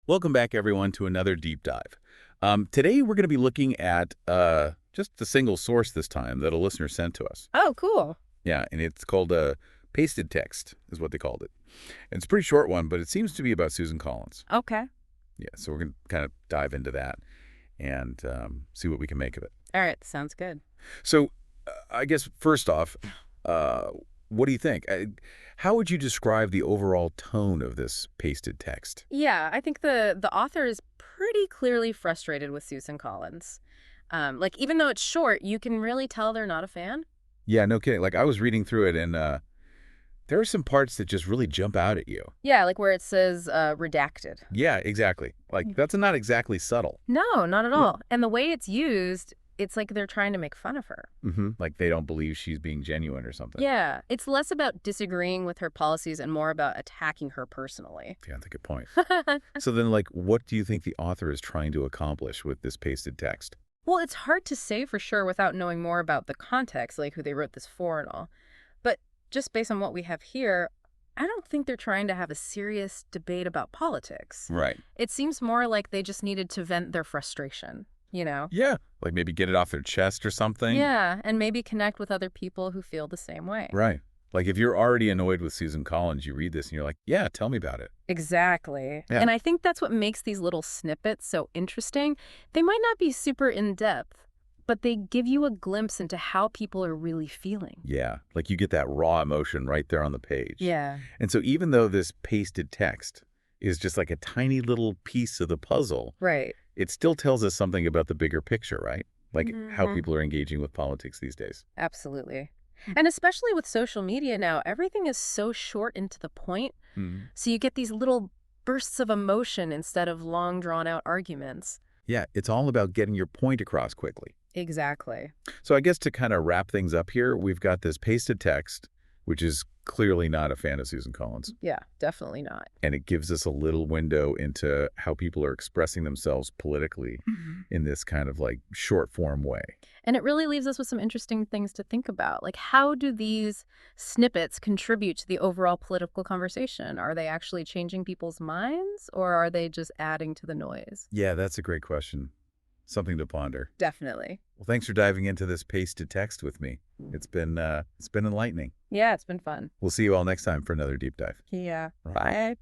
Welcome back, everyone, to another deep dive. Today, we're going to be looking at just a single source this time that a listener sent to us. Oh, cool. Yeah, and it's called pasted text, is what they called it. And it's a pretty short one, but it seems to be about Susan Collins. Okay. Yeah, so we're going to kind of dive into that and see what we can make of it. All right. Sounds good. So, I guess first off, what do you think? How would you describe the overall tone of this pasted text? Yeah, I think the author is pretty clearly frustrated with Susan Collins. Even though it's short, you can really tell they're not a fan. Yeah, no kidding. Like, I was reading through it, and there are some parts that just really jump out at you. Yeah, like where it says redacted. Yeah, exactly. Like, that's not exactly subtle. No, not at all. And the way it's used, it's like they're trying to make fun of her. Like, they don't believe she's being genuine or something. Yeah, it's less about disagreeing with her policies and more about attacking her personally. Yeah, that's a good point. So then, like, what do you think the author is trying to accomplish with this pasted text? Well, it's hard to say for sure without knowing more about the context, like who they wrote this for and all. But just based on what we have here, I don't think they're trying to have a serious debate about politics. Right. It seems more like they just needed to vent their frustration, you know? Yeah. Like, maybe get it off their chest or something? Yeah, and maybe connect with other people who feel the same way. Right. Like, if you're already annoyed with Susan Collins, you read this and you're like, yeah, tell me about it. Exactly. Yeah. And I think that's what makes these little snippets so interesting. They might not be super in-depth, but they give you a glimpse into how people are really feeling. Yeah. Like, you get that raw emotion right there on the page. Yeah. And so even though this pasted text is just like a tiny little piece of the puzzle, Right. it still tells us something about the bigger picture, right? Like how Mhm. people are engaging with politics these days. Absolutely. And especially with social media now, everything is so short and to the point. So you get these little bursts of emotion instead of long drawn out arguments. Yeah, it's all about getting your point across quickly. Exactly. So I guess to kind of wrap things up here, we've got this pasted text, which is clearly not a fan of Susan Collins. Yeah, definitely not. And it gives us a little window into how people are expressing themselves politically in this kind of like short form way. And it really leaves us with some interesting things to think about. Like, how do these snippets contribute to the overall political conversation? Are they actually changing people's minds or are they just adding to the noise? Yeah, that's a great question. Something to ponder. Definitely. Well, thanks for diving into this pasted text with me. It's been enlightening. Yeah, it's been fun. We'll see you all next time for another deep dive. Yeah. Right. Bye.